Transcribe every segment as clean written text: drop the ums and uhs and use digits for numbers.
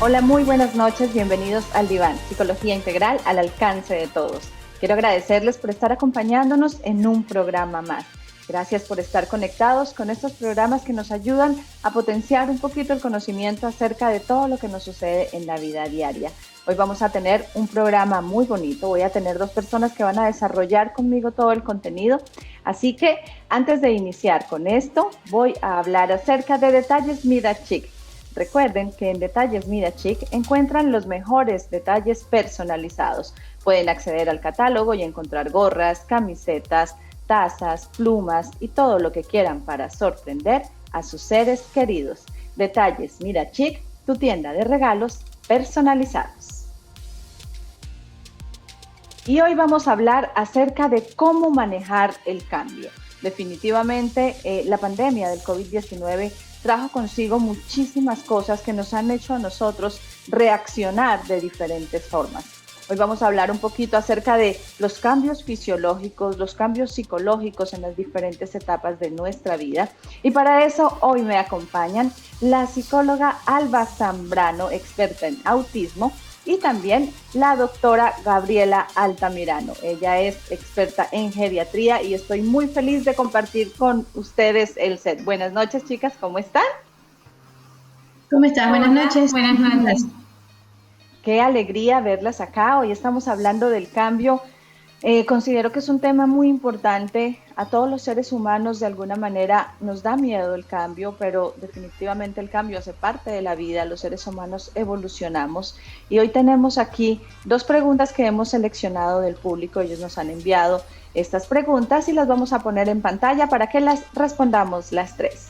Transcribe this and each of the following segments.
Hola, muy buenas noches, bienvenidos al Diván, Psicología Integral al alcance de todos. Quiero agradecerles por estar acompañándonos en un programa más. Gracias por estar conectados con estos programas que nos ayudan a potenciar un poquito el conocimiento acerca de todo lo que nos sucede en la vida diaria. Hoy vamos a tener un programa muy bonito, voy a tener dos personas que van a desarrollar conmigo todo el contenido. Así que antes de iniciar con esto, voy a hablar acerca de Detalles Mida Chic. Recuerden que en Detalles Mida Chic encuentran los mejores detalles personalizados. Pueden acceder al catálogo y encontrar gorras, camisetas, tazas, plumas y todo lo que quieran para sorprender a sus seres queridos. Detalles Mida Chic, tu tienda de regalos personalizados. Y hoy vamos a hablar acerca de cómo manejar el cambio. Definitivamente la pandemia del COVID-19 trajo consigo muchísimas cosas que nos han hecho a nosotros reaccionar de diferentes formas. Hoy vamos a hablar un poquito acerca de los cambios fisiológicos, los cambios psicológicos en las diferentes etapas de nuestra vida. Y para eso hoy me acompañan la psicóloga Alba Zambrano, experta en autismo, y también la doctora Gabriela Altamirano. Ella es experta en geriatría y estoy muy feliz de compartir con ustedes el set. Buenas noches, chicas, ¿cómo están? ¿Cómo estás? Buenas noches. Buenas noches. Qué alegría verlas acá. Hoy estamos hablando del cambio. Considero que es un tema muy importante. A todos los seres humanos de alguna manera nos da miedo el cambio, pero definitivamente el cambio hace parte de la vida. Los seres humanos evolucionamos. Y hoy tenemos aquí dos preguntas que hemos seleccionado del público. Ellos nos han enviado estas preguntas y las vamos a poner en pantalla para que las respondamos las tres.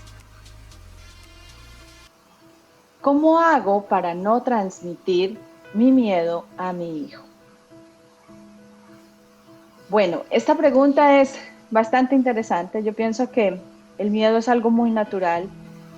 ¿Cómo hago para no transmitir mi miedo a mi hijo? Bueno, esta pregunta es bastante interesante. Yo pienso que el miedo es algo muy natural.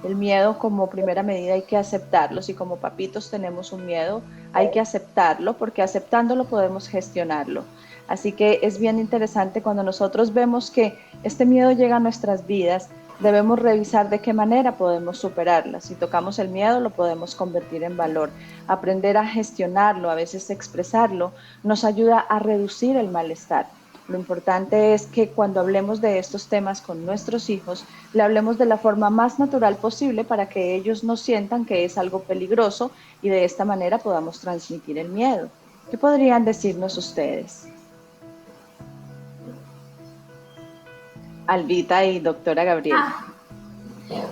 El miedo, como primera medida, hay que aceptarlo. Si como papitos tenemos un miedo, hay que aceptarlo porque aceptándolo podemos gestionarlo. Así que es bien interesante cuando nosotros vemos que este miedo llega a nuestras vidas, debemos revisar de qué manera podemos superarla. Si tocamos el miedo, lo podemos convertir en valor. Aprender a gestionarlo, a veces expresarlo, nos ayuda a reducir el malestar. Lo importante es que cuando hablemos de estos temas con nuestros hijos, le hablemos de la forma más natural posible para que ellos no sientan que es algo peligroso y de esta manera podamos transmitir el miedo. ¿Qué podrían decirnos ustedes? Albita y doctora Gabriela.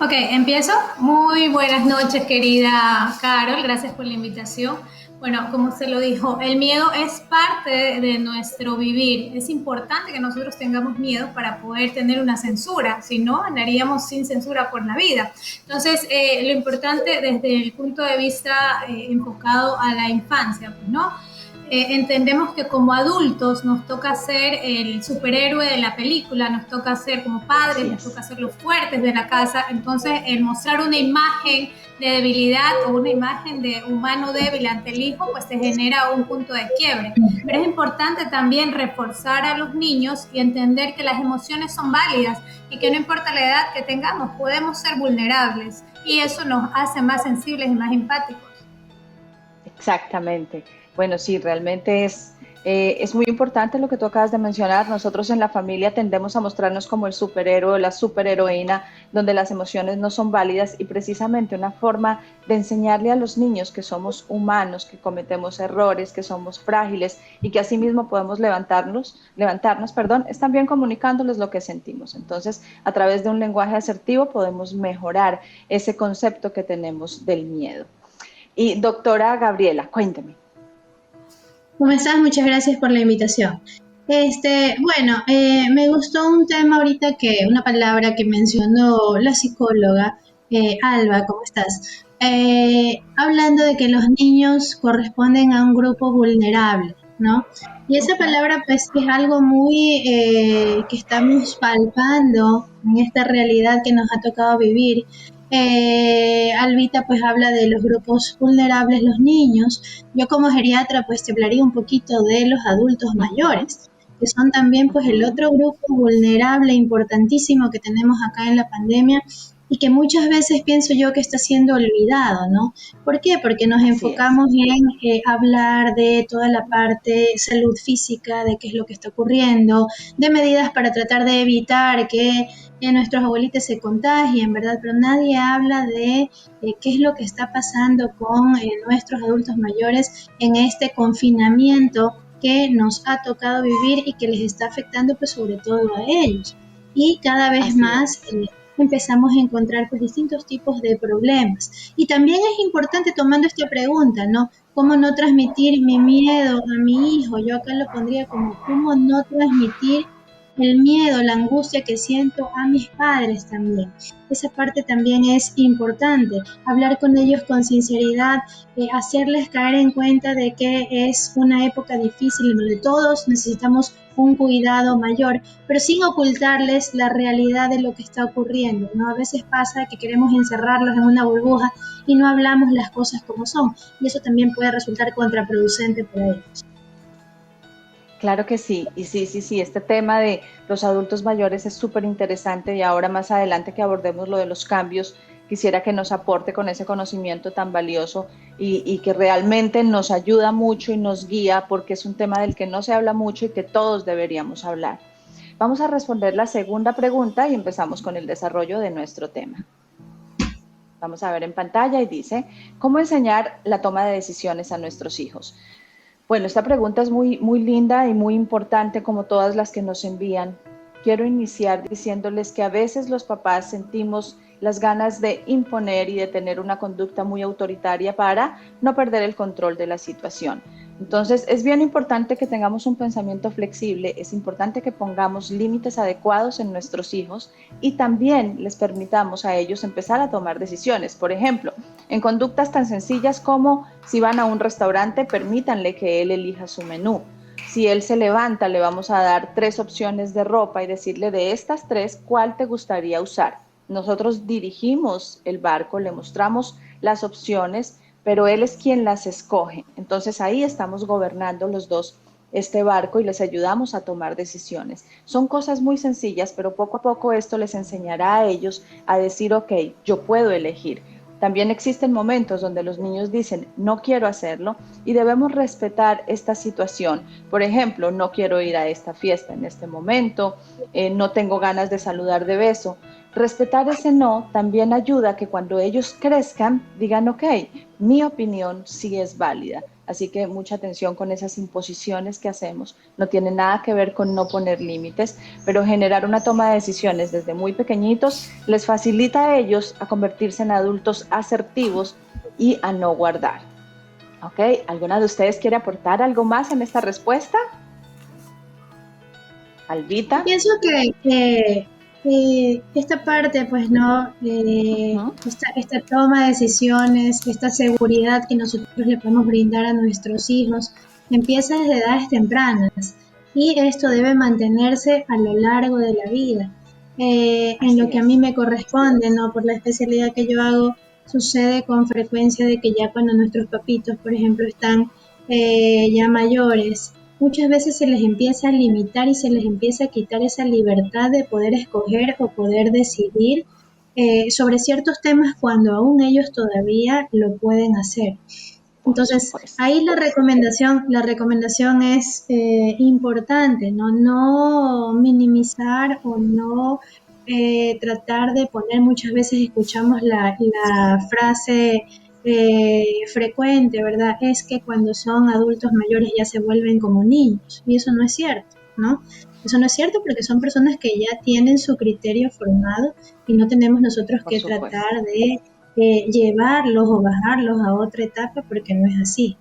Ok, empiezo. Muy buenas noches, querida Carol. Gracias por la invitación. Bueno, como se lo dijo, el miedo es parte de nuestro vivir. Es importante que nosotros tengamos miedo para poder tener una censura, si no, andaríamos sin censura por la vida. Entonces, lo importante desde el punto de vista enfocado a la infancia, pues, ¿no? Entendemos que como adultos nos toca ser el superhéroe de la película, nos toca ser como padres, nos toca ser los fuertes de la casa. Entonces, el mostrar una imagen de debilidad o una imagen de humano débil ante el hijo, pues se genera un punto de quiebre. Pero es importante también reforzar a los niños y entender que las emociones son válidas y que no importa la edad que tengamos, podemos ser vulnerables y eso nos hace más sensibles y más empáticos. Exactamente. Bueno, sí, realmente es muy importante lo que tú acabas de mencionar. Nosotros en la familia tendemos a mostrarnos como el superhéroe o la superheroína, donde las emociones no son válidas y precisamente una forma de enseñarle a los niños que somos humanos, que cometemos errores, que somos frágiles y que asimismo podemos levantarnos, es también comunicándoles lo que sentimos. Entonces, a través de un lenguaje asertivo podemos mejorar ese concepto que tenemos del miedo. Y doctora Gabriela, cuénteme. ¿Cómo estás? Muchas gracias por la invitación. Bueno, me gustó un tema ahorita una palabra que mencionó la psicóloga, Alba, ¿cómo estás? Hablando de que los niños corresponden a un grupo vulnerable, ¿no? Y esa palabra pues es algo muy que estamos palpando en esta realidad que nos ha tocado vivir. Albita pues habla de los grupos vulnerables, los niños. Yo como geriatra pues te hablaría un poquito de los adultos mayores, que son también pues el otro grupo vulnerable importantísimo que tenemos acá en la pandemia y que muchas veces pienso yo que está siendo olvidado, ¿no? ¿Por qué? Porque nos Así es. enfocamos en hablar de toda la parte salud física, de qué es lo que está ocurriendo, de medidas para tratar de evitar que nuestros abuelitos se contagien, ¿verdad? Pero nadie habla de qué es lo que está pasando con nuestros adultos mayores en este confinamiento que nos ha tocado vivir y que les está afectando pues sobre todo a ellos. Y cada vez Así más es. empezamos a encontrar pues distintos tipos de problemas. Y también es importante tomando esta pregunta, ¿no? ¿Cómo no transmitir mi miedo a mi hijo? Yo acá lo pondría como, ¿cómo no transmitir el miedo, la angustia que siento a mis padres también? Esa parte también es importante, hablar con ellos con sinceridad, hacerles caer en cuenta de que es una época difícil en donde todos necesitamos un cuidado mayor, pero sin ocultarles la realidad de lo que está ocurriendo, ¿no? A veces pasa que queremos encerrarlos en una burbuja y no hablamos las cosas como son, y eso también puede resultar contraproducente para ellos. Claro que sí, y sí, sí, sí, este tema de los adultos mayores es súper interesante y ahora más adelante que abordemos lo de los cambios, quisiera que nos aporte con ese conocimiento tan valioso y que realmente nos ayuda mucho y nos guía porque es un tema del que no se habla mucho y que todos deberíamos hablar. Vamos a responder la segunda pregunta y empezamos con el desarrollo de nuestro tema. Vamos a ver en pantalla y dice, ¿cómo enseñar la toma de decisiones a nuestros hijos? Bueno, esta pregunta es muy linda y muy importante como todas las que nos envían. Quiero iniciar diciéndoles que a veces los papás sentimos las ganas de imponer y de tener una conducta muy autoritaria para no perder el control de la situación. Entonces, es bien importante que tengamos un pensamiento flexible, es importante que pongamos límites adecuados en nuestros hijos y también les permitamos a ellos empezar a tomar decisiones. Por ejemplo, en conductas tan sencillas como si van a un restaurante, permítanle que él elija su menú. Si él se levanta, le vamos a dar 3 opciones de ropa y decirle de estas 3, ¿cuál te gustaría usar? Nosotros dirigimos el barco, le mostramos las opciones, pero él es quien las escoge. Entonces ahí estamos gobernando los dos este barco y les ayudamos a tomar decisiones. Son cosas muy sencillas, pero poco a poco esto les enseñará a ellos a decir, ok, yo puedo elegir. También existen momentos donde los niños dicen, no quiero hacerlo y debemos respetar esta situación. Por ejemplo, no quiero ir a esta fiesta en este momento, no tengo ganas de saludar de beso. Respetar ese no también ayuda a que cuando ellos crezcan digan, ok, mi opinión sí es válida. Así que mucha atención con esas imposiciones que hacemos. No tiene nada que ver con no poner límites, pero generar una toma de decisiones desde muy pequeñitos les facilita a ellos a convertirse en adultos asertivos y a no guardar. ¿Ok? ¿Alguna de ustedes quiere aportar algo más en esta respuesta? Albita. Pienso que esta parte, pues, ¿no? Esta toma de decisiones, esta seguridad que nosotros le podemos brindar a nuestros hijos, empieza desde edades tempranas y esto debe mantenerse a lo largo de la vida. En lo Así que a mí es. me corresponde, ¿no? Por la especialidad que yo hago, sucede con frecuencia de que ya cuando nuestros papitos, por ejemplo, están ya mayores, muchas veces se les empieza a limitar y se les empieza a quitar esa libertad de poder escoger o poder decidir sobre ciertos temas cuando aún ellos todavía lo pueden hacer. Por Entonces, supuesto. ahí la recomendación es importante, ¿no? No minimizar o no tratar de poner, muchas veces escuchamos la frase frecuente, ¿verdad? Es que cuando son adultos mayores ya se vuelven como niños, y eso no es cierto, ¿no? Eso no es cierto porque son personas que ya tienen su criterio formado y no tenemos nosotros Por que supuesto. tratar de llevarlos o bajarlos a otra etapa porque no es así.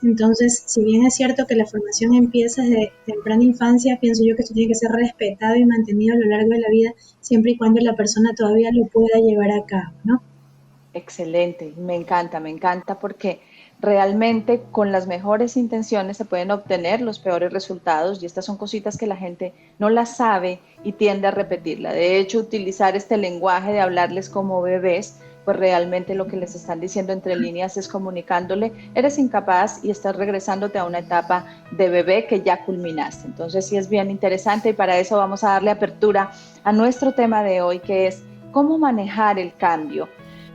Entonces, si bien es cierto que la formación empieza desde temprana infancia, pienso yo que esto tiene que ser respetado y mantenido a lo largo de la vida, siempre y cuando la persona todavía lo pueda llevar a cabo, ¿no? Excelente, me encanta porque realmente con las mejores intenciones se pueden obtener los peores resultados y estas son cositas que la gente no las sabe y tiende a repetirla. De hecho, utilizar este lenguaje de hablarles como bebés, pues realmente lo que les están diciendo entre líneas es comunicándole, eres incapaz y estás regresándote a una etapa de bebé que ya culminaste. Entonces sí es bien interesante y para eso vamos a darle apertura a nuestro tema de hoy que es cómo manejar el cambio.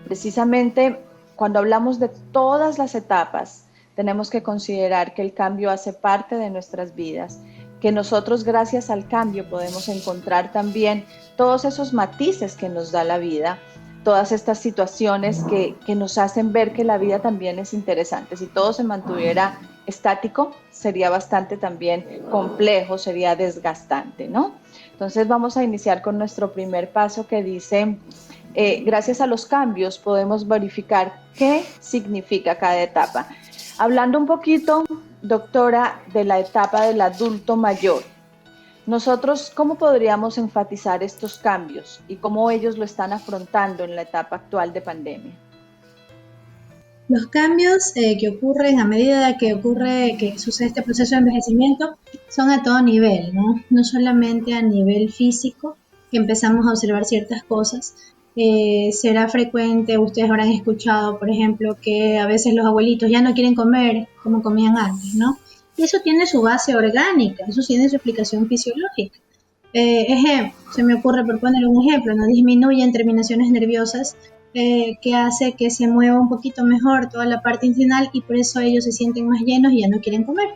Precisamente cuando hablamos de todas las etapas, tenemos que considerar que el cambio hace parte de nuestras vidas, que nosotros gracias al cambio podemos encontrar también todos esos matices que nos da la vida, todas estas situaciones que nos hacen ver que la vida también es interesante. Si todo se mantuviera estático, sería bastante también complejo, sería desgastante, ¿no? Entonces vamos a iniciar con nuestro primer paso que dice, gracias a los cambios podemos verificar qué significa cada etapa. Hablando un poquito, doctora, de la etapa del adulto mayor, nosotros, ¿cómo podríamos enfatizar estos cambios y cómo ellos lo están afrontando en la etapa actual de pandemia? Los cambios que ocurren a medida que sucede este proceso de envejecimiento son a todo nivel, ¿no? No solamente a nivel físico, que empezamos a observar ciertas cosas. Será frecuente, ustedes habrán escuchado, por ejemplo, que a veces los abuelitos ya no quieren comer como comían antes, ¿no? Y eso tiene su base orgánica, eso tiene su explicación fisiológica. Se me ocurre, por poner un ejemplo, ¿no? Disminuyen terminaciones nerviosas que hace que se mueva un poquito mejor toda la parte intestinal y por eso ellos se sienten más llenos y ya no quieren comer.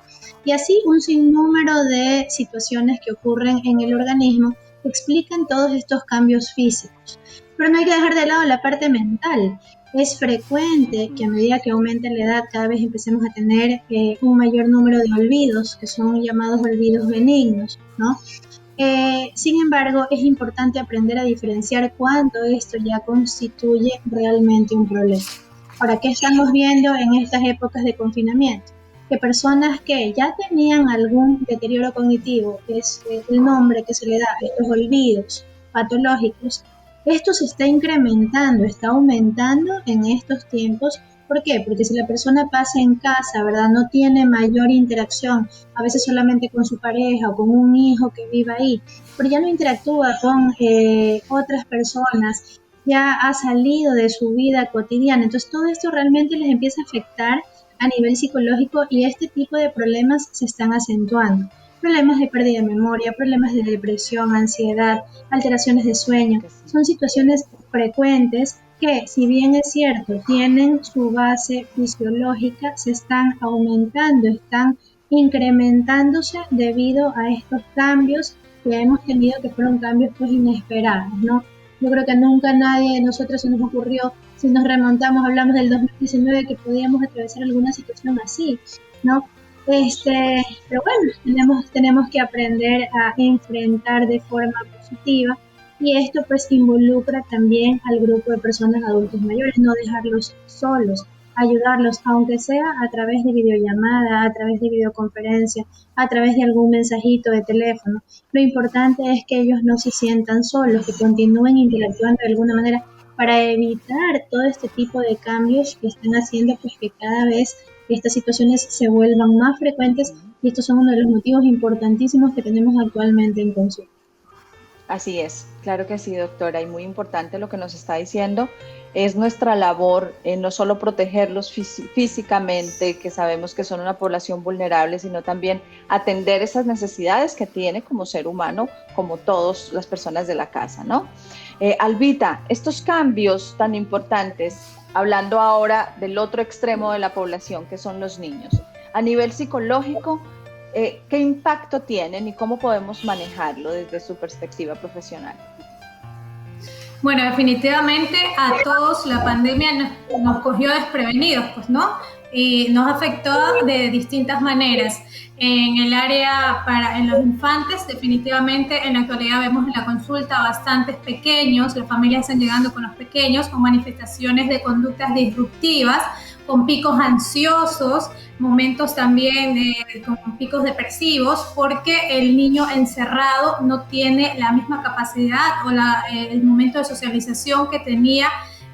Y así un sinnúmero de situaciones que ocurren en el organismo explican todos estos cambios físicos. Pero no hay que dejar de lado la parte mental. Es frecuente que a medida que aumenta la edad cada vez empecemos a tener un mayor número de olvidos, que son llamados olvidos benignos, ¿no? Sin embargo, es importante aprender a diferenciar cuándo esto ya constituye realmente un problema. Ahora, ¿qué estamos viendo en estas épocas de confinamiento? Que personas que ya tenían algún deterioro cognitivo, que es el nombre que se le da a estos olvidos patológicos, esto se está incrementando, está aumentando en estos tiempos. ¿Por qué? Porque si la persona pasa en casa, ¿verdad? No tiene mayor interacción, a veces solamente con su pareja o con un hijo que vive ahí, pero ya no interactúa con otras personas, ya ha salido de su vida cotidiana. Entonces todo esto realmente les empieza a afectar a nivel psicológico y este tipo de problemas se están acentuando. Problemas de pérdida de memoria, problemas de depresión, ansiedad, alteraciones de sueño. Son situaciones frecuentes que, si bien es cierto, tienen su base fisiológica, se están aumentando, están incrementándose debido a estos cambios que hemos tenido, que fueron cambios pues inesperados, ¿no? Yo creo que nunca nadie de nosotros se nos ocurrió, si nos remontamos, hablamos del 2019, que podíamos atravesar alguna situación así, ¿no? Pero bueno, tenemos que aprender a enfrentar de forma positiva y esto pues involucra también al grupo de personas adultos mayores, no dejarlos solos, ayudarlos, aunque sea a través de videollamada, a través de videoconferencia, a través de algún mensajito de teléfono. Lo importante es que ellos no se sientan solos, que continúen interactuando de alguna manera para evitar todo este tipo de cambios que están haciendo pues que cada vez estas situaciones se vuelvan más frecuentes y estos son uno de los motivos importantísimos que tenemos actualmente en consulta. Así es, claro que sí, doctora, y muy importante lo que nos está diciendo. Es nuestra labor no solo protegerlos físicamente, que sabemos que son una población vulnerable, sino también atender esas necesidades que tiene como ser humano, como todas las personas de la casa, ¿no? Albita, estos cambios tan importantes, hablando ahora del otro extremo de la población, que son los niños, a nivel psicológico, ¿qué impacto tienen y cómo podemos manejarlo desde su perspectiva profesional? Bueno, definitivamente a todos la pandemia nos cogió desprevenidos, pues, ¿no? Y nos afectó de distintas maneras. En el área en los infantes, definitivamente en la actualidad vemos en la consulta bastantes pequeños, las familias están llegando con los pequeños con manifestaciones de conductas disruptivas, con picos ansiosos, momentos también con picos depresivos, porque el niño encerrado no tiene la misma capacidad o el momento de socialización que tenía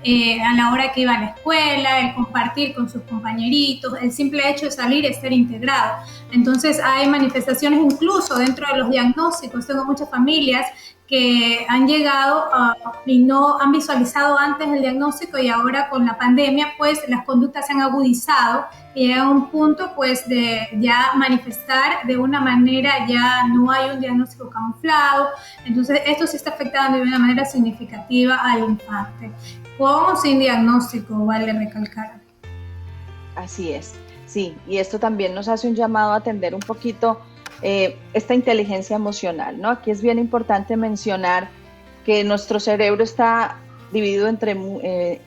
a la hora que iba a la escuela, el compartir con sus compañeritos, el simple hecho de salir y estar integrado. Entonces hay manifestaciones incluso dentro de los diagnósticos. Tengo muchas familias que han llegado y no han visualizado antes el diagnóstico, y ahora con la pandemia pues las conductas se han agudizado y llega a un punto pues de ya manifestar de una manera, ya no hay un diagnóstico camuflado. Entonces esto sí está afectando de una manera significativa al infante, con o sin diagnóstico, vale recalcar. Así es, sí, y esto también nos hace un llamado a atender un poquito esta inteligencia emocional, ¿no? Aquí es bien importante mencionar que nuestro cerebro está dividido entre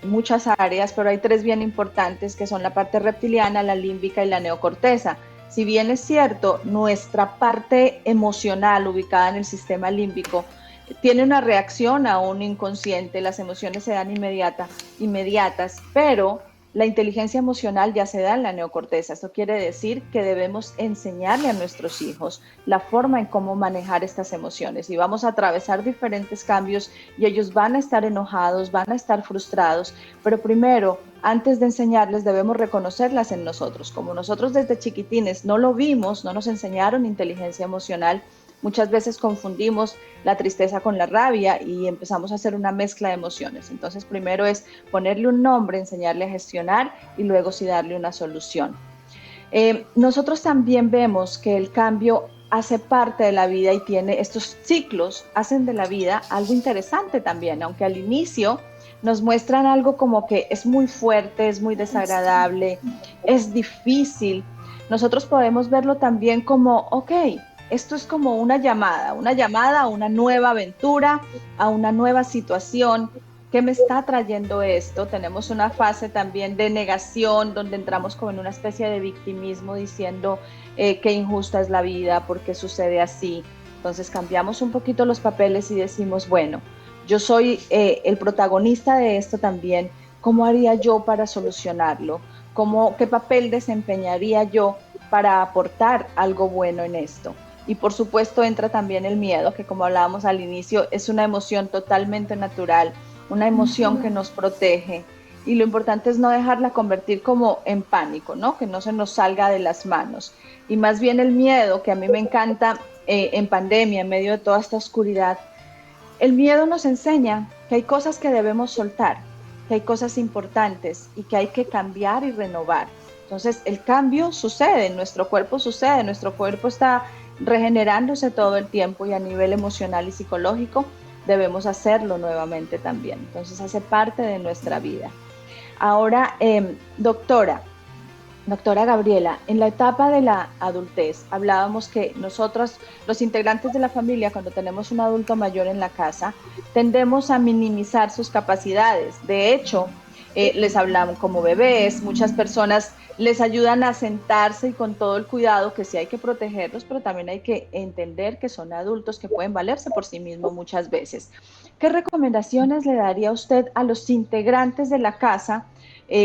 muchas áreas, pero hay tres bien importantes que son la parte reptiliana, la límbica y la neocorteza. Si bien es cierto, nuestra parte emocional ubicada en el sistema límbico tiene una reacción a un inconsciente, las emociones se dan inmediatas, pero la inteligencia emocional ya se da en la neocorteza. Esto quiere decir que debemos enseñarle a nuestros hijos la forma en cómo manejar estas emociones, y vamos a atravesar diferentes cambios y ellos van a estar enojados, van a estar frustrados, pero primero, antes de enseñarles, debemos reconocerlas en nosotros. Como nosotros desde chiquitines no lo vimos, no nos enseñaron inteligencia emocional, muchas veces confundimos la tristeza con la rabia y empezamos a hacer una mezcla de emociones. Entonces, primero es ponerle un nombre, enseñarle a gestionar y luego sí darle una solución. Nosotros también vemos que el cambio hace parte de la vida y tiene estos ciclos, hacen de la vida algo interesante también, aunque al inicio nos muestran algo como que es muy fuerte, es muy desagradable, es difícil. Nosotros podemos verlo también como, ok, esto es como una llamada a una nueva aventura, a una nueva situación. ¿Qué me está trayendo esto? Tenemos una fase también de negación, donde entramos como en una especie de victimismo diciendo qué injusta es la vida, por qué sucede así. Entonces cambiamos un poquito los papeles y decimos, bueno, yo soy el protagonista de esto también. ¿Cómo haría yo para solucionarlo? ¿Qué papel desempeñaría yo para aportar algo bueno en esto? Y por supuesto entra también el miedo, que como hablábamos al inicio, es una emoción totalmente natural, una emoción que nos protege. Y lo importante es no dejarla convertir como en pánico, ¿no? Que no se nos salga de las manos. Y más bien el miedo, que a mí me encanta en pandemia, en medio de toda esta oscuridad, el miedo nos enseña que hay cosas que debemos soltar, que hay cosas importantes y que hay que cambiar y renovar. Entonces el cambio sucede, nuestro cuerpo está regenerándose todo el tiempo, y a nivel emocional y psicológico debemos hacerlo nuevamente también. Entonces hace parte de nuestra vida. Ahora, doctora Gabriela, en la etapa de la adultez hablábamos que nosotros, los integrantes de la familia, cuando tenemos un adulto mayor en la casa, tendemos a minimizar sus capacidades. De hecho, les hablamos como bebés, muchas personas les ayudan a sentarse y con todo el cuidado, que sí hay que protegerlos, pero también hay que entender que son adultos que pueden valerse por sí mismos muchas veces. ¿Qué recomendaciones le daría usted a los integrantes de la casa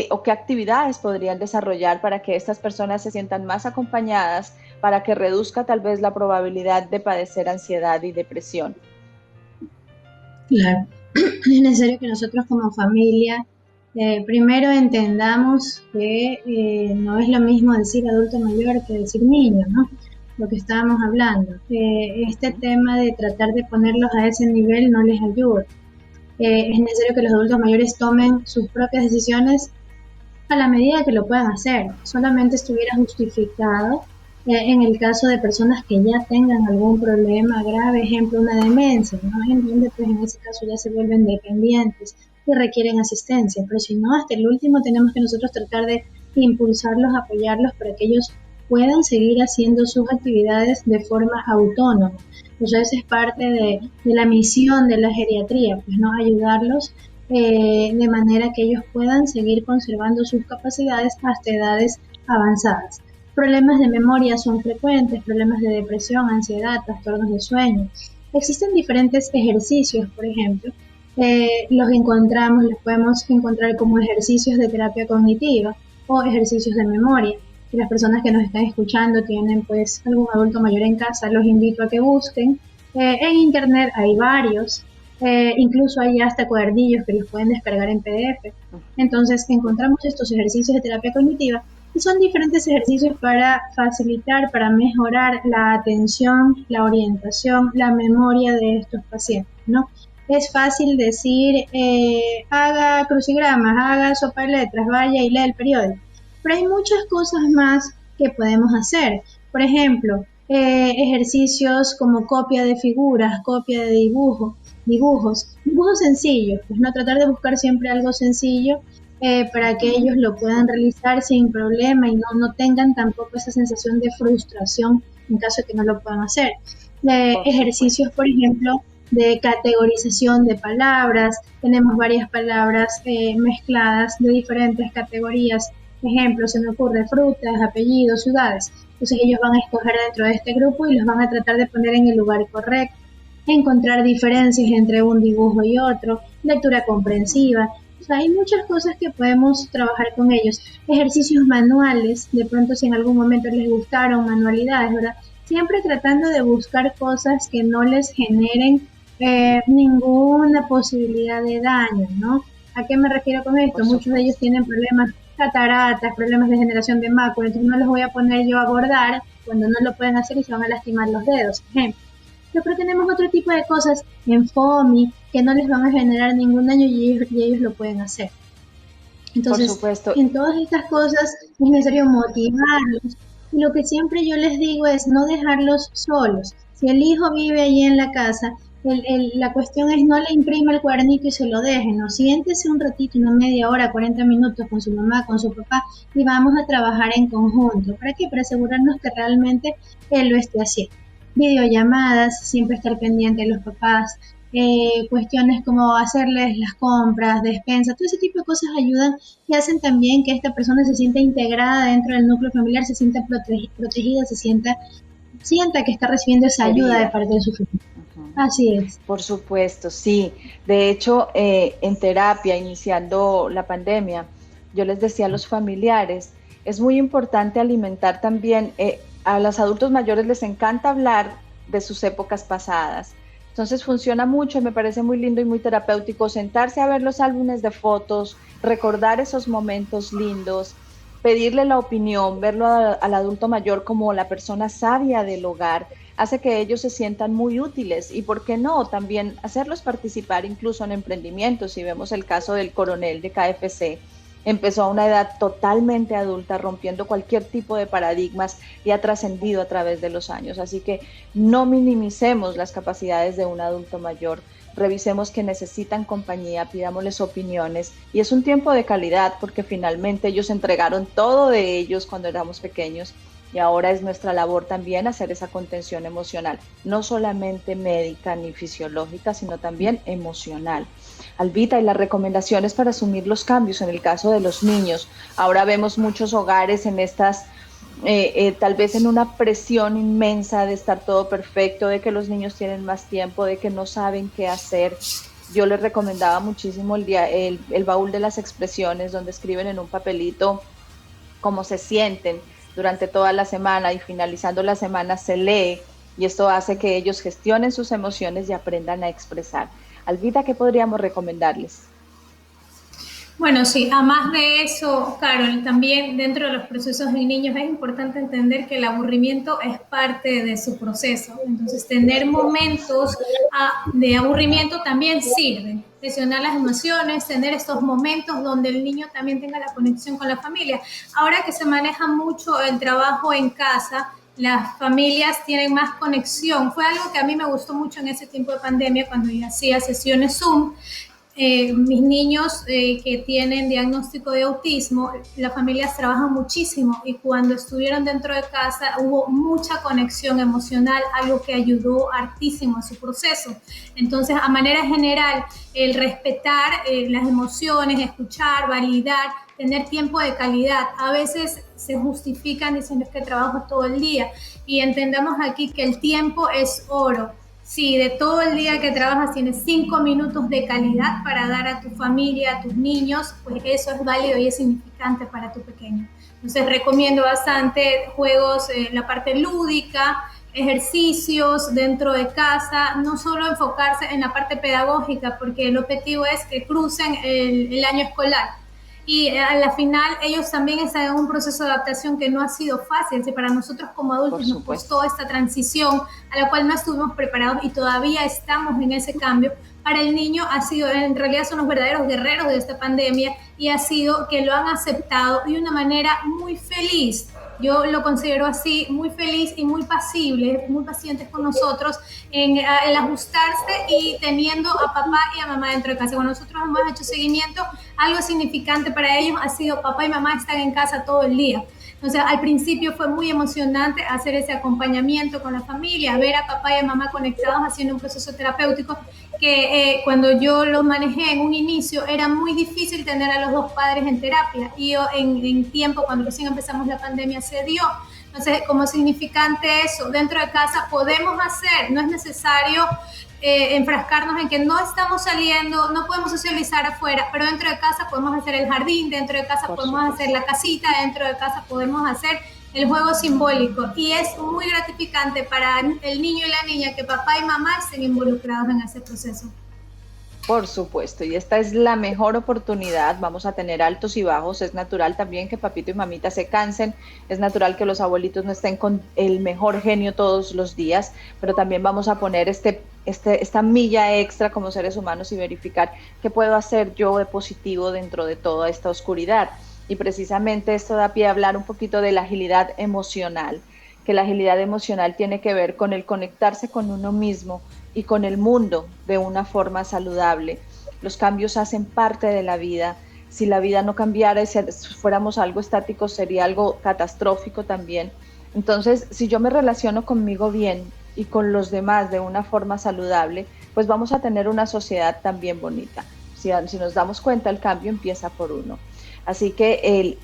o qué actividades podrían desarrollar para que estas personas se sientan más acompañadas, para que reduzca tal vez la probabilidad de padecer ansiedad y depresión? Claro, es necesario que nosotros como familia primero entendamos que no es lo mismo decir adulto mayor que decir niño, ¿no? Lo que estábamos hablando. Este tema de tratar de ponerlos a ese nivel no les ayuda. Es necesario que los adultos mayores tomen sus propias decisiones a la medida que lo puedan hacer. Solamente estuviera justificado en el caso de personas que ya tengan algún problema grave, ejemplo una demencia, ¿no? En donde pues en ese caso ya se vuelven dependientes y requieren asistencia, pero si no, hasta el último tenemos que nosotros tratar de impulsarlos, apoyarlos para que ellos puedan seguir haciendo sus actividades de forma autónoma. Pues eso es parte de la misión de la geriatría, pues no ayudarlos de manera que ellos puedan seguir conservando sus capacidades hasta edades avanzadas. Problemas de memoria son frecuentes, problemas de depresión, ansiedad, trastornos de sueño. Existen diferentes ejercicios, por ejemplo, los podemos encontrar como ejercicios de terapia cognitiva o ejercicios de memoria. Si las personas que nos están escuchando tienen pues algún adulto mayor en casa, los invito a que busquen. En internet hay varios, incluso hay hasta cuadernillos que los pueden descargar en PDF. Entonces encontramos estos ejercicios de terapia cognitiva Y son diferentes ejercicios para facilitar, para mejorar la atención, la orientación, la memoria de estos pacientes, ¿no? Es fácil decir, haga crucigramas, haga sopa de letras, vaya y lea el periódico, pero hay muchas cosas más que podemos hacer. Por ejemplo, ejercicios como copia de figuras, copia de dibujos sencillos, pues no tratar de buscar siempre algo sencillo para que ellos lo puedan realizar sin problema y no tengan tampoco esa sensación de frustración en caso de que no lo puedan hacer. Ejercicios, por ejemplo, de categorización de palabras, tenemos varias palabras mezcladas de diferentes categorías. Ejemplo, se me ocurre frutas, apellidos, ciudades. Entonces ellos van a escoger dentro de este grupo y los van a tratar de poner en el lugar correcto, encontrar diferencias entre un dibujo y otro, lectura comprensiva. O sea, hay muchas cosas que podemos trabajar con ellos. Ejercicios manuales, de pronto si en algún momento les gustaron manualidades, ¿verdad? Siempre tratando de buscar cosas que no les generen ninguna posibilidad de daño, ¿no? ¿A qué me refiero con esto? Muchos de ellos tienen problemas cataratas, problemas de generación de mácula, entonces no los voy a poner yo a bordar cuando no lo pueden hacer y se van a lastimar los dedos, ejemplo. Pero tenemos otro tipo de cosas en FOMI que no les van a generar ningún daño y ellos lo pueden hacer. Entonces, en todas estas cosas es necesario motivarlos. Y lo que siempre yo les digo es no dejarlos solos. Si el hijo vive allí en la casa, la cuestión es no le imprima el cuadernito y se lo dejen, no, siéntese un ratito, una media hora, 40 minutos con su mamá, con su papá y vamos a trabajar en conjunto. ¿Para qué? Para asegurarnos que realmente él lo esté haciendo. Videollamadas, siempre estar pendiente de los papás, cuestiones como hacerles las compras, despensa, todo ese tipo de cosas ayudan y hacen también que esta persona se sienta integrada dentro del núcleo familiar, se sienta protegida, sienta que está recibiendo esa ayuda de parte de su familia. Así es. Por supuesto, sí. De hecho, en terapia, iniciando la pandemia, yo les decía a los familiares, es muy importante alimentar también, a los adultos mayores les encanta hablar de sus épocas pasadas. Entonces funciona mucho y me parece muy lindo y muy terapéutico sentarse a ver los álbumes de fotos, recordar esos momentos lindos, pedirle la opinión, verlo al adulto mayor como la persona sabia del hogar, hace que ellos se sientan muy útiles y, ¿por qué no?, también hacerlos participar incluso en emprendimientos. Si vemos el caso del coronel de KFC, empezó a una edad totalmente adulta, rompiendo cualquier tipo de paradigmas y ha trascendido a través de los años. Así que no minimicemos las capacidades de un adulto mayor, revisemos que necesitan compañía, pidámosles opiniones y es un tiempo de calidad porque finalmente ellos entregaron todo de ellos cuando éramos pequeños y ahora es nuestra labor también hacer esa contención emocional, no solamente médica ni fisiológica, sino también emocional. Albita, y las recomendaciones para asumir los cambios en el caso de los niños. Ahora vemos muchos hogares en estas, tal vez en una presión inmensa de estar todo perfecto, de que los niños tienen más tiempo, de que no saben qué hacer. Yo les recomendaba muchísimo el baúl de las expresiones, donde escriben en un papelito cómo se sienten durante toda la semana y finalizando la semana se lee y esto hace que ellos gestionen sus emociones y aprendan a expresar. Albita, ¿qué podríamos recomendarles? Bueno, sí, además de eso, Carol, también dentro de los procesos de niños es importante entender que el aburrimiento es parte de su proceso. Entonces, tener momentos de aburrimiento también sirve. Gestionar las emociones, tener estos momentos donde el niño también tenga la conexión con la familia. Ahora que se maneja mucho el trabajo en casa, las familias tienen más conexión. Fue algo que a mí me gustó mucho en ese tiempo de pandemia cuando yo hacía sesiones Zoom. Mis niños que tienen diagnóstico de autismo, las familias trabajan muchísimo y cuando estuvieron dentro de casa hubo mucha conexión emocional, algo que ayudó hartísimo a su proceso. Entonces, a manera general, el respetar las emociones, escuchar, validar, tener tiempo de calidad. A veces se justifican diciendo que trabajo todo el día y entendamos aquí que el tiempo es oro. Si de todo el día que trabajas tienes 5 minutos de calidad para dar a tu familia, a tus niños, pues eso es válido y es significante para tu pequeño. Entonces recomiendo bastante juegos, la parte lúdica, ejercicios dentro de casa, no solo enfocarse en la parte pedagógica, porque el objetivo es que crucen el año escolar. y a la final ellos también están en un proceso de adaptación que no ha sido fácil. Si para nosotros como adultos nos costó esta transición a la cual no estuvimos preparados y todavía estamos en ese cambio, para el niño ha sido, en realidad son los verdaderos guerreros de esta pandemia, y ha sido que lo han aceptado de una manera muy feliz. Yo lo considero así, muy feliz y muy pasible, muy pacientes con nosotros en el ajustarse y teniendo a papá y a mamá dentro de casa. Cuando nosotros hemos hecho seguimiento, algo significante para ellos ha sido papá y mamá están en casa todo el día. Entonces, al principio fue muy emocionante hacer ese acompañamiento con la familia, ver a papá y a mamá conectados haciendo un proceso terapéutico que cuando yo lo manejé en un inicio era muy difícil tener a los dos padres en terapia, y yo en tiempo, cuando recién empezamos la pandemia, se dio. Entonces, como significante eso, dentro de casa podemos hacer, no es necesario enfrascarnos en que no estamos saliendo, no podemos socializar afuera, pero dentro de casa podemos hacer el jardín, dentro de casa podemos hacer la casita, dentro de casa podemos hacer el juego simbólico, y es muy gratificante para el niño y la niña que papá y mamá estén involucrados en ese proceso. Por supuesto, y esta es la mejor oportunidad. Vamos a tener altos y bajos, es natural también que papito y mamita se cansen, es natural que los abuelitos no estén con el mejor genio todos los días, pero también vamos a poner esta milla extra como seres humanos y verificar qué puedo hacer yo de positivo dentro de toda esta oscuridad. Y precisamente esto da pie a hablar un poquito de la agilidad emocional, que la agilidad emocional tiene que ver con el conectarse con uno mismo y con el mundo de una forma saludable. Los cambios hacen parte de la vida. Si la vida no cambiara y si fuéramos algo estático, sería algo catastrófico también. Entonces, si yo me relaciono conmigo bien y con los demás de una forma saludable, pues vamos a tener una sociedad también bonita. Si nos damos cuenta, el cambio empieza por uno. Así que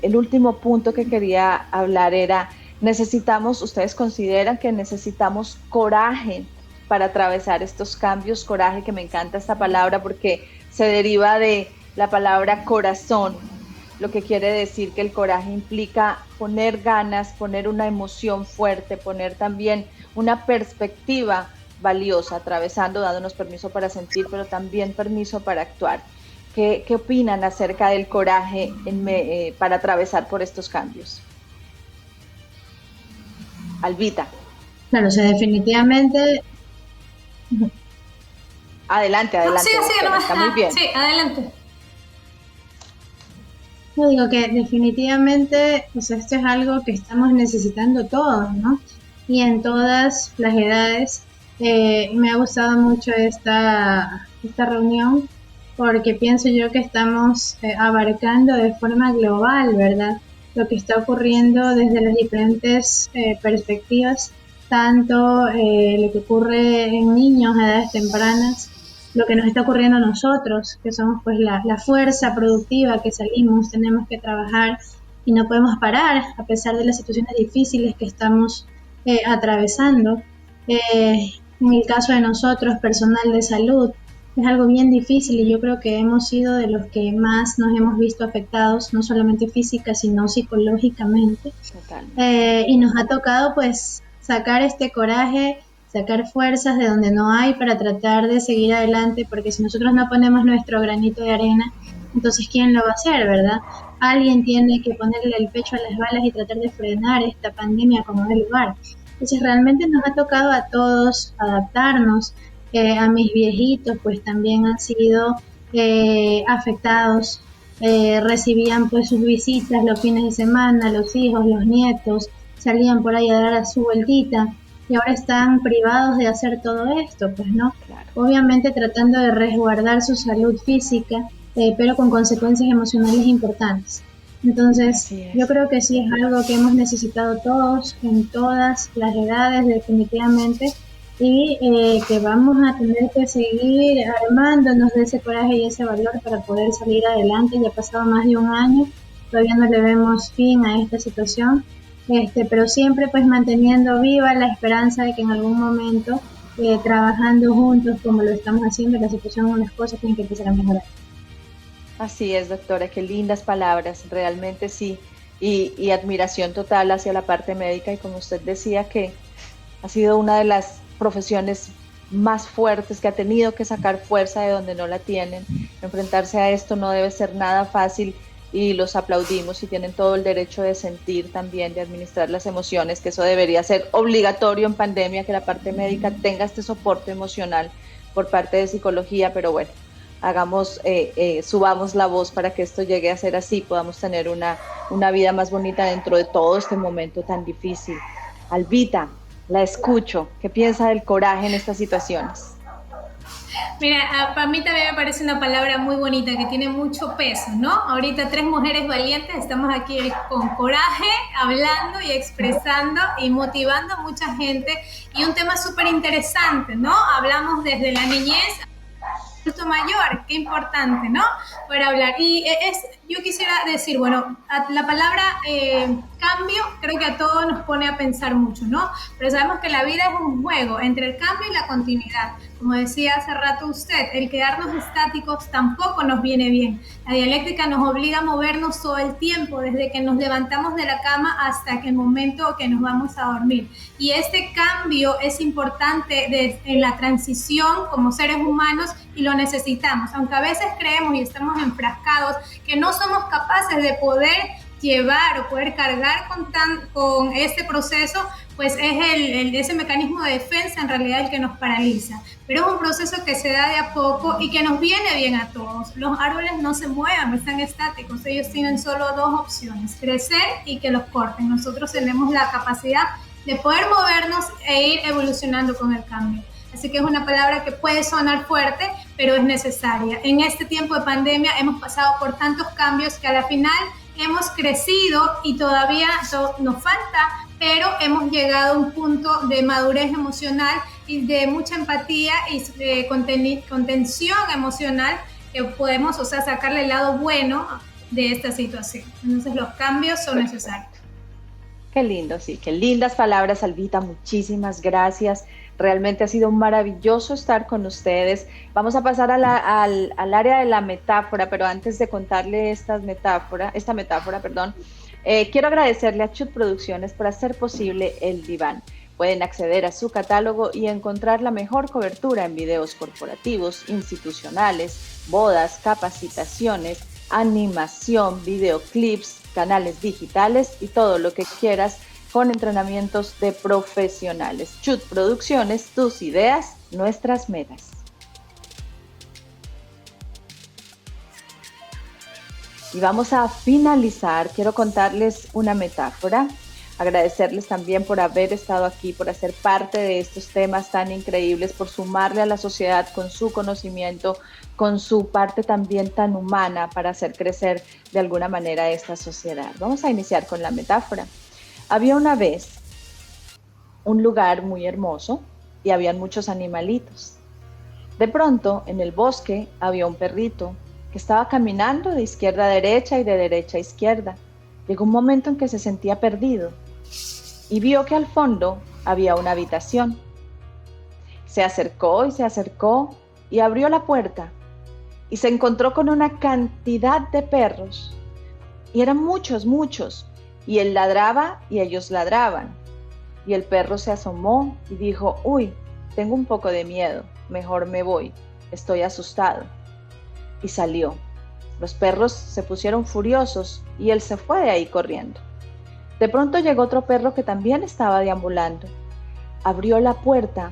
el último punto que quería hablar era, ustedes consideran que necesitamos coraje para atravesar estos cambios. Coraje, que me encanta esta palabra porque se deriva de la palabra corazón, lo que quiere decir que el coraje implica poner ganas, poner una emoción fuerte, poner también una perspectiva valiosa, atravesando, dándonos permiso para sentir, pero también permiso para actuar. ¿Qué opinan acerca del coraje para atravesar por estos cambios? Albita. Claro, o sea, definitivamente... Adelante. Sí, no, está muy bien. Sí, adelante. Yo digo que definitivamente, pues esto es algo que estamos necesitando todos, ¿no? Y en todas las edades. Me ha gustado mucho esta reunión, porque pienso yo que estamos abarcando de forma global, ¿verdad?, lo que está ocurriendo desde las diferentes perspectivas, tanto lo que ocurre en niños a edades tempranas, lo que nos está ocurriendo a nosotros, que somos pues la fuerza productiva que salimos, tenemos que trabajar y no podemos parar a pesar de las situaciones difíciles que estamos atravesando. En el caso de nosotros, personal de salud, es algo bien difícil, y yo creo que hemos sido de los que más nos hemos visto afectados, no solamente física, sino psicológicamente. Y nos ha tocado pues sacar este coraje, sacar fuerzas de donde no hay para tratar de seguir adelante, porque si nosotros no ponemos nuestro granito de arena, entonces ¿quién lo va a hacer, verdad? Alguien tiene que ponerle el pecho a las balas y tratar de frenar esta pandemia como de lugar. Entonces realmente nos ha tocado a todos adaptarnos. A mis viejitos pues también han sido afectados, recibían pues sus visitas los fines de semana, los hijos, los nietos, salían por ahí a dar a su vueltita, y ahora están privados de hacer todo esto, pues no, claro. Obviamente tratando de resguardar su salud física, pero con consecuencias emocionales importantes. Entonces yo creo que sí es algo que hemos necesitado todos, en todas las edades definitivamente, y que vamos a tener que seguir armándonos de ese coraje y ese valor para poder salir adelante. Ya ha pasado más de un año, todavía no le vemos fin a esta situación, pero siempre pues manteniendo viva la esperanza de que en algún momento, trabajando juntos como lo estamos haciendo, la situación, las cosas tienen que empezar a mejorar. Así es, doctora, qué lindas palabras, realmente sí, y admiración total hacia la parte médica, y como usted decía, que ha sido una de las profesiones más fuertes, que ha tenido que sacar fuerza de donde no la tienen. Enfrentarse a esto no debe ser nada fácil y los aplaudimos y tienen todo el derecho de sentir también, de administrar las emociones, que eso debería ser obligatorio en pandemia, que la parte médica tenga este soporte emocional por parte de psicología, pero bueno, subamos la voz para que esto llegue a ser así, podamos tener una vida más bonita dentro de todo este momento tan difícil. Albita, la escucho, ¿qué piensa del coraje en estas situaciones? Mira, para mí también me parece una palabra muy bonita que tiene mucho peso, ¿no? Ahorita 3 mujeres valientes estamos aquí con coraje, hablando y expresando y motivando a mucha gente, y un tema súper interesante, ¿no? Hablamos desde la niñez adulto mayor, qué importante, ¿no? Para hablar. Y yo quisiera decir, bueno, la palabra cambio creo que a todos nos pone a pensar mucho, ¿no? Pero sabemos que la vida es un juego entre el cambio y la continuidad. Como decía hace rato usted, el quedarnos estáticos tampoco nos viene bien. La dialéctica nos obliga a movernos todo el tiempo, desde que nos levantamos de la cama hasta el momento que nos vamos a dormir. Y este cambio es importante en la transición como seres humanos y lo necesitamos. Aunque a veces creemos y estamos enfrascados que no somos capaces de poder llevar o poder cargar con este proceso, pues es ese mecanismo de defensa en realidad el que nos paraliza. Pero es un proceso que se da de a poco y que nos viene bien a todos. Los árboles no se mueven, no están estáticos, ellos tienen solo 2 opciones, crecer y que los corten. Nosotros tenemos la capacidad de poder movernos e ir evolucionando con el cambio. Así que es una palabra que puede sonar fuerte, pero es necesaria. En este tiempo de pandemia hemos pasado por tantos cambios que a la final hemos crecido y todavía nos falta, pero hemos llegado a un punto de madurez emocional y de mucha empatía y de contención emocional que podemos, sacarle el lado bueno de esta situación. Entonces los cambios son necesarios. Qué lindo, sí, qué lindas palabras, Albita, muchísimas gracias. Realmente ha sido maravilloso estar con ustedes. Vamos a pasar al área de la metáfora, pero antes de contarle esta metáfora, quiero agradecerle a Chut Producciones por hacer posible el diván. Pueden acceder a su catálogo y encontrar la mejor cobertura en videos corporativos, institucionales, bodas, capacitaciones, animación, videoclips, canales digitales y todo lo que quieras, con entrenamientos de profesionales. Chut Producciones, tus ideas, nuestras metas. Y vamos a finalizar. Quiero contarles una metáfora, agradecerles también por haber estado aquí, por hacer parte de estos temas tan increíbles, por sumarle a la sociedad con su conocimiento, con su parte también tan humana para hacer crecer de alguna manera esta sociedad. Vamos a iniciar con la metáfora. Había una vez un lugar muy hermoso y habían muchos animalitos. De pronto, en el bosque había un perrito que estaba caminando de izquierda a derecha y de derecha a izquierda. Llegó un momento en que se sentía perdido y vio que al fondo había una habitación. Se acercó y abrió la puerta y se encontró con una cantidad de perros. Y eran muchos, muchos. Y él ladraba y ellos ladraban. Y el perro se asomó y dijo: uy, tengo un poco de miedo, mejor me voy, estoy asustado. Y salió. Los perros se pusieron furiosos y él se fue de ahí corriendo. De pronto llegó otro perro que también estaba deambulando. Abrió la puerta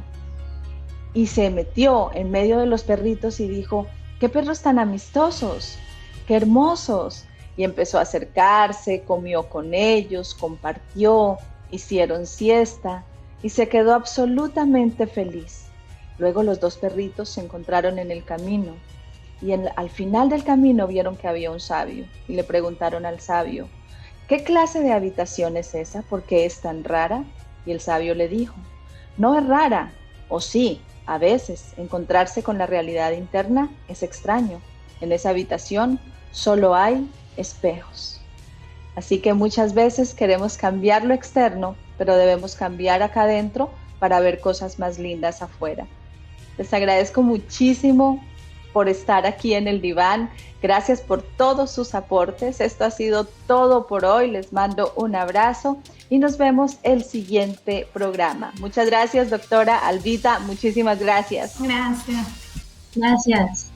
y se metió en medio de los perritos y dijo: ¡qué perros tan amistosos! ¡Qué hermosos! Y empezó a acercarse, comió con ellos, compartió, hicieron siesta y se quedó absolutamente feliz. Luego los 2 perritos se encontraron en el camino y al final del camino vieron que había un sabio y le preguntaron al sabio: ¿qué clase de habitación es esa? ¿Por qué es tan rara? Y el sabio le dijo: no es rara, o sí, a veces encontrarse con la realidad interna es extraño. En esa habitación solo hay espejos. Así que muchas veces queremos cambiar lo externo, pero debemos cambiar acá adentro para ver cosas más lindas afuera. Les agradezco muchísimo por estar aquí en el diván. Gracias por todos sus aportes. Esto ha sido todo por hoy. Les mando un abrazo y nos vemos el siguiente programa. Muchas gracias, doctora Albita. Muchísimas gracias. Gracias. Gracias.